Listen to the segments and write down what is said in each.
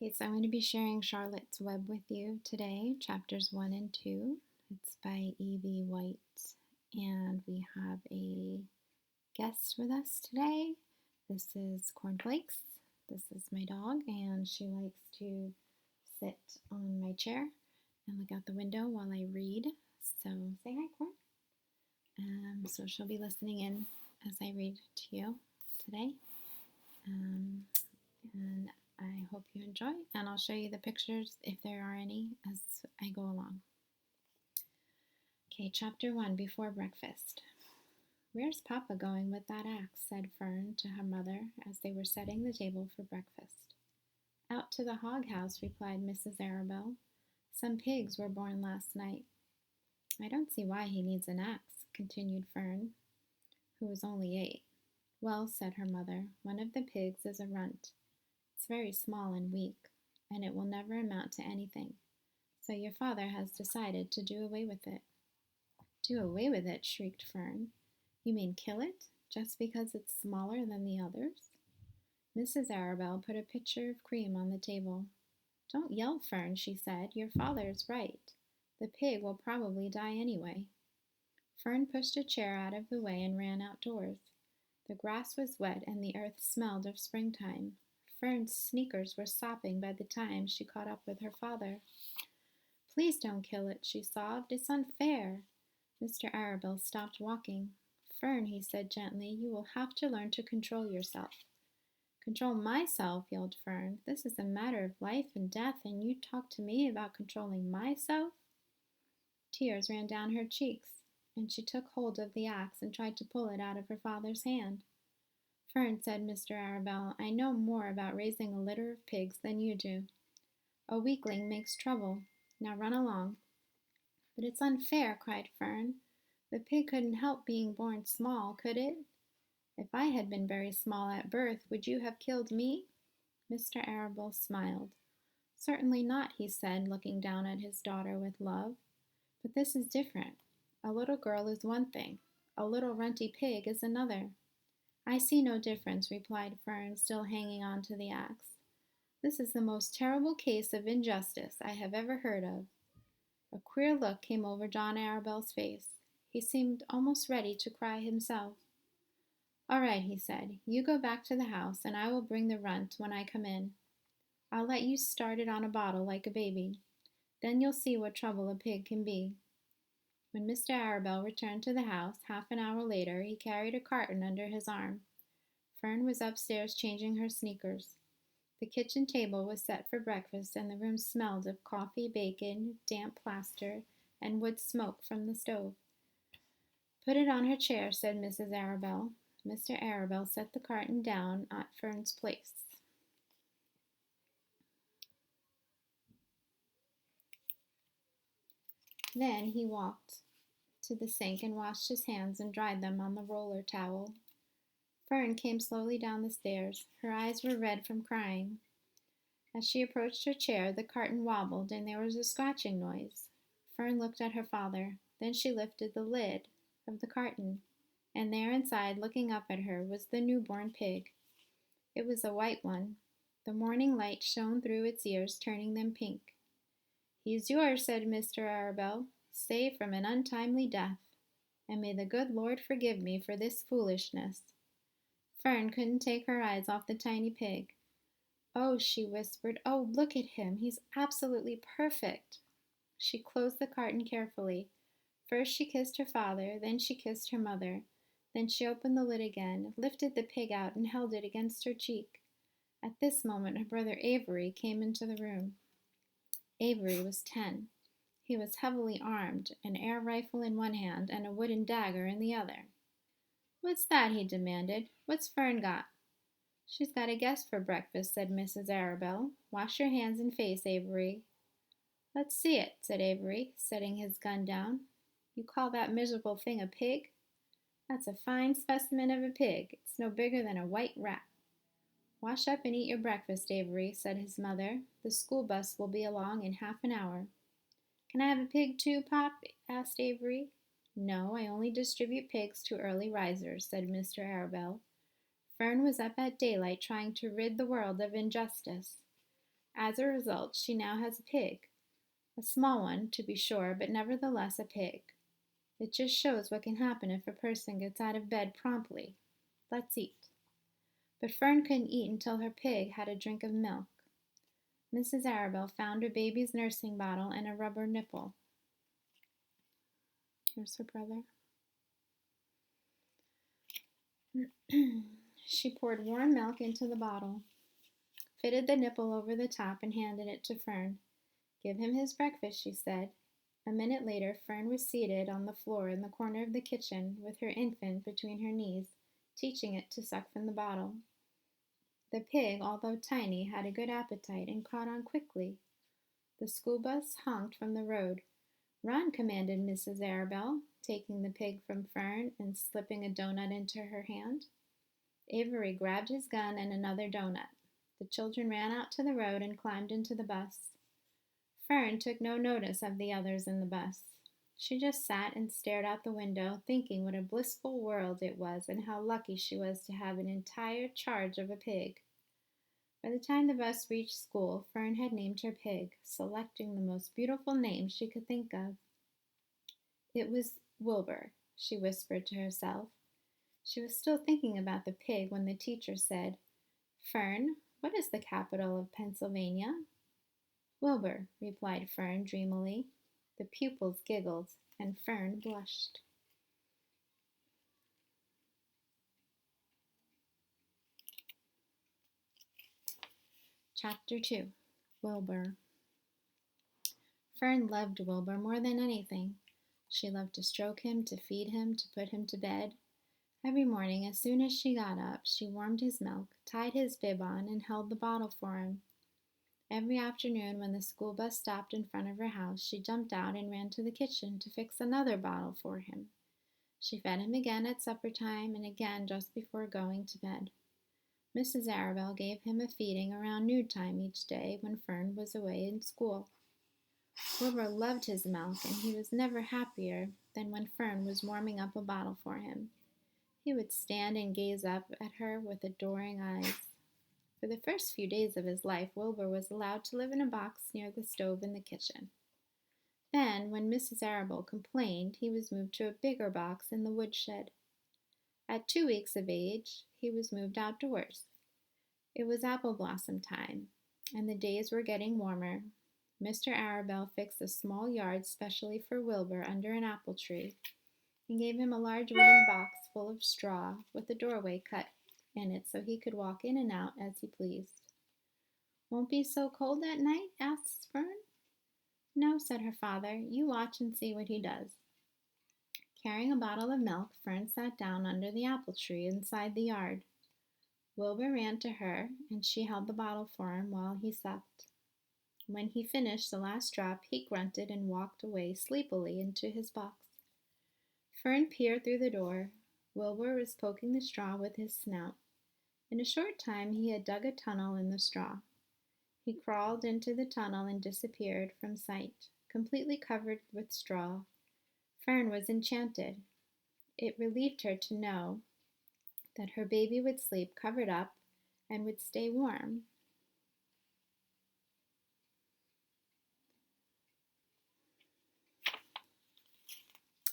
Okay, so I'm going to be sharing Charlotte's Web with you today, chapters 1 and 2. It's by E.V. White, and we have a guest with us today. This is Cornflakes. This is my dog, and she likes to sit on my chair and look out the window while I read. So say hi, Corn. So she'll be listening in as I read to you today. And I hope you enjoy, and I'll show you the pictures if there are any as I go along. Okay, chapter 1, Before Breakfast. "Where's Papa going with that axe?" said Fern to her mother as they were setting the table for breakfast. "Out to the hog house," replied Mrs. Arabelle. "Some pigs were born last night." "I don't see why he needs an axe," continued Fern, who was only 8. "Well," said her mother, "one of the pigs is a runt. It's very small and weak, and it will never amount to anything. So your father has decided to do away with it." "Do away with it?" shrieked Fern. "You mean kill it, just because it's smaller than the others?" Mrs. Arabelle put a pitcher of cream on the table. "Don't yell, Fern," she said. "Your father is right. The pig will probably die anyway." Fern pushed a chair out of the way and ran outdoors. The grass was wet and the earth smelled of springtime. Fern's sneakers were sopping by the time she caught up with her father. "Please don't kill it," she sobbed. "It's unfair." Mr. Arabelle stopped walking. "Fern," he said gently, "you will have to learn to control yourself." "Control myself?" yelled Fern. "This is a matter of life and death, and you talk to me about controlling myself?" Tears ran down her cheeks, and she took hold of the axe and tried to pull it out of her father's hand. "Fern," said Mr. Arabelle, "I know more about raising a litter of pigs than you do. A weakling makes trouble. Now run along." "But it's unfair," cried Fern. "The pig couldn't help being born small, could it? If I had been very small at birth, would you have killed me?" Mr. Arabelle smiled. "Certainly not," he said, looking down at his daughter with love. "But this is different. A little girl is one thing. A little runty pig is another." "I see no difference," replied Fern, still hanging on to the axe. "This is the most terrible case of injustice I have ever heard of." A queer look came over John Arabelle's face. He seemed almost ready to cry himself. "All right," he said. "You go back to the house, and I will bring the runt when I come in. I'll let you start it on a bottle like a baby. Then you'll see what trouble a pig can be." When Mr. Arabelle returned to the house, half an hour later, he carried a carton under his arm. Fern was upstairs changing her sneakers. The kitchen table was set for breakfast, and the room smelled of coffee, bacon, damp plaster, and wood smoke from the stove. "Put it on her chair," said Mrs. Arabelle. Mr. Arabelle set the carton down at Fern's place. Then he walked to the sink and washed his hands and dried them on the roller towel. Fern came slowly down the stairs. Her eyes were red from crying. As she approached her chair, the carton wobbled and there was a scratching noise. Fern looked at her father. Then she lifted the lid of the carton, and there inside, looking up at her, was the newborn pig. It was a white one. The morning light shone through its ears, turning them pink. "He's yours," said Mr. Arabelle, "saved from an untimely death. And may the good Lord forgive me for this foolishness." Fern couldn't take her eyes off the tiny pig. "Oh," she whispered, "oh, look at him. He's absolutely perfect." She closed the carton carefully. First she kissed her father, then she kissed her mother. Then she opened the lid again, lifted the pig out, and held it against her cheek. At this moment her brother Avery came into the room. Avery was 10. He was heavily armed, an air rifle in one hand and a wooden dagger in the other. "What's that?" he demanded. "What's Fern got?" "She's got a guest for breakfast," said Mrs. Arabelle. "Wash your hands and face, Avery." "Let's see it," said Avery, setting his gun down. "You call that miserable thing a pig? That's a fine specimen of a pig. It's no bigger than a white rat." "Wash up and eat your breakfast, Avery," said his mother. "The school bus will be along in half an hour." "Can I have a pig too, Pop?" asked Avery. "No, I only distribute pigs to early risers," said Mr. Arabelle. Fern was up at daylight trying to rid the world of injustice. As a result, she now has a pig. A small one, to be sure, but nevertheless a pig. It just shows what can happen if a person gets out of bed promptly. Let's eat. But Fern couldn't eat until her pig had a drink of milk. Mrs. Arabelle found her baby's nursing bottle and a rubber nipple. Here's her brother. She poured warm milk into the bottle, fitted the nipple over the top, and handed it to Fern. "Give him his breakfast," she said. A minute later, Fern was seated on the floor in the corner of the kitchen with her infant between her knees, teaching it to suck from the bottle. The pig, although tiny, had a good appetite and caught on quickly. The school bus honked from the road. "Run," commanded Mrs. Arabelle, taking the pig from Fern and slipping a donut into her hand. Avery grabbed his gun and another donut. The children ran out to the road and climbed into the bus. Fern took no notice of the others in the bus. She just sat and stared out the window, thinking what a blissful world it was and how lucky she was to have an entire charge of a pig. By the time the bus reached school, Fern had named her pig, selecting the most beautiful name she could think of. It was Wilbur, she whispered to herself. She was still thinking about the pig when the teacher said, "Fern, what is the capital of Pennsylvania?" "Wilbur," replied Fern dreamily. The pupils giggled, and Fern blushed. Chapter 2. Wilbur. Fern loved Wilbur more than anything. She loved to stroke him, to feed him, to put him to bed. Every morning, as soon as she got up, she warmed his milk, tied his bib on, and held the bottle for him. Every afternoon, when the school bus stopped in front of her house, she jumped out and ran to the kitchen to fix another bottle for him. She fed him again at supper time and again just before going to bed. Mrs. Arabelle gave him a feeding around noon time each day when Fern was away in school. Wilbur loved his milk, and he was never happier than when Fern was warming up a bottle for him. He would stand and gaze up at her with adoring eyes. For the first few days of his life, Wilbur was allowed to live in a box near the stove in the kitchen. Then, when Mrs. Arabelle complained, he was moved to a bigger box in the woodshed. At 2 weeks of age, he was moved outdoors. It was apple blossom time, and the days were getting warmer. Mr. Arabelle fixed a small yard specially for Wilbur under an apple tree and gave him a large wooden box full of straw with a doorway cut in it so he could walk in and out as he pleased. "Won't be so cold at night?" asked Fern. "No," said her father. "You watch and see what he does." Carrying a bottle of milk, Fern sat down under the apple tree inside the yard. Wilbur ran to her, and she held the bottle for him while he sucked. When he finished the last drop, he grunted and walked away sleepily into his box. Fern peered through the door. Wilbur was poking the straw with his snout. In a short time he had dug a tunnel in the straw. He crawled into the tunnel and disappeared from sight, completely covered with straw. Fern was enchanted. It relieved her to know that her baby would sleep covered up and would stay warm.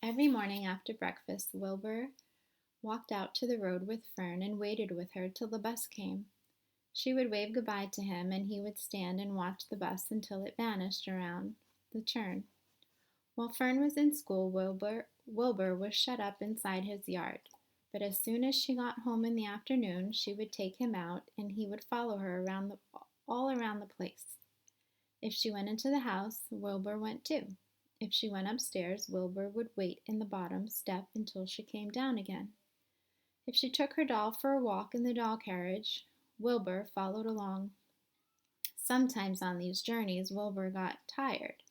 Every morning after breakfast, Wilbur walked out to the road with Fern and waited with her till the bus came. She would wave goodbye to him, and he would stand and watch the bus until it vanished around the turn. While Fern was in school, Wilbur was shut up inside his yard. But as soon as she got home in the afternoon, she would take him out, and he would follow her all around the place. If she went into the house, Wilbur went too. If she went upstairs, Wilbur would wait in the bottom step until she came down again. If she took her doll for a walk in the doll carriage, Wilbur followed along. Sometimes on these journeys, Wilbur got tired,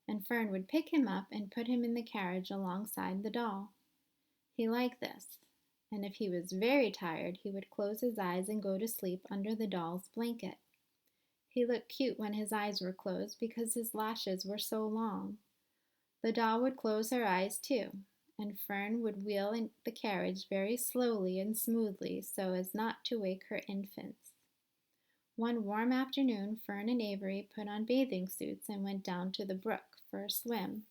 and Fern would pick him up and put him in the carriage alongside the doll. He liked this, and if he was very tired, he would close his eyes and go to sleep under the doll's blanket. He looked cute when his eyes were closed because his lashes were so long. The doll would close her eyes too, and Fern would wheel in the carriage very slowly and smoothly so as not to wake her infants. One warm afternoon, Fern and Avery put on bathing suits and went down to the brook for a swim.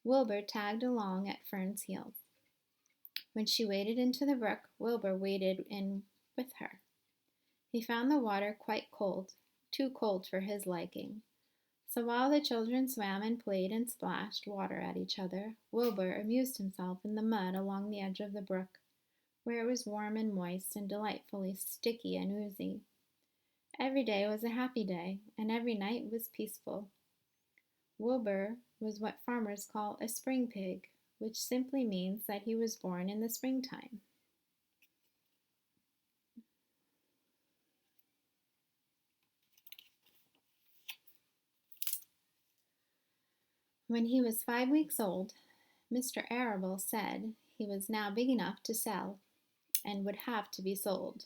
Wilbur tagged along at Fern's heels. When she waded into the brook, Wilbur waded in with her. He found the water quite cold, too cold for his liking. So while the children swam and played and splashed water at each other, Wilbur amused himself in the mud along the edge of the brook, where it was warm and moist and delightfully sticky and oozy. Every day was a happy day, and every night was peaceful. Wilbur was what farmers call a spring pig, which simply means that he was born in the springtime. When he was 5 weeks old, Mr. Arable said he was now big enough to sell and would have to be sold.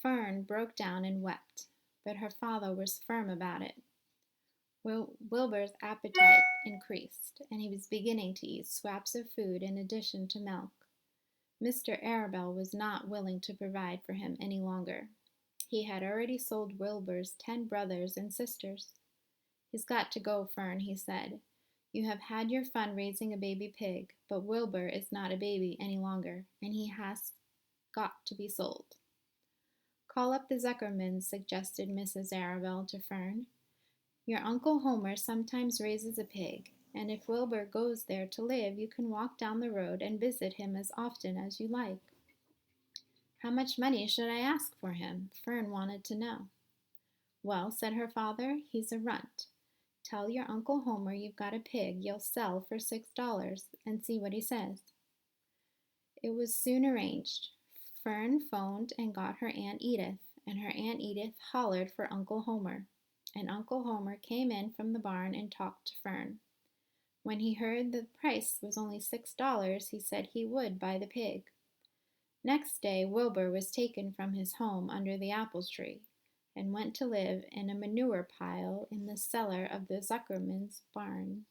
Fern broke down and wept, but her father was firm about it. Wilbur's appetite increased, and he was beginning to eat scraps of food in addition to milk. Mr. Arable was not willing to provide for him any longer. He had already sold Wilbur's 10 brothers and sisters. He's got to go, Fern, he said. You have had your fun raising a baby pig, but Wilbur is not a baby any longer, and he has got to be sold. Call up the Zuckermans, suggested Mrs. Arable to Fern. Your Uncle Homer sometimes raises a pig, and if Wilbur goes there to live, you can walk down the road and visit him as often as you like. How much money should I ask for him? Fern wanted to know. Well, said her father, he's a runt. Tell your Uncle Homer you've got a pig you'll sell for $6 and see what he says. It was soon arranged. Fern phoned and got her Aunt Edith, and her Aunt Edith hollered for Uncle Homer. And Uncle Homer came in from the barn and talked to Fern. When he heard the price was only $6, he said he would buy the pig. Next day, Wilbur was taken from his home under the apple tree and went to live in a manure pile in the cellar of the Zuckerman's barn.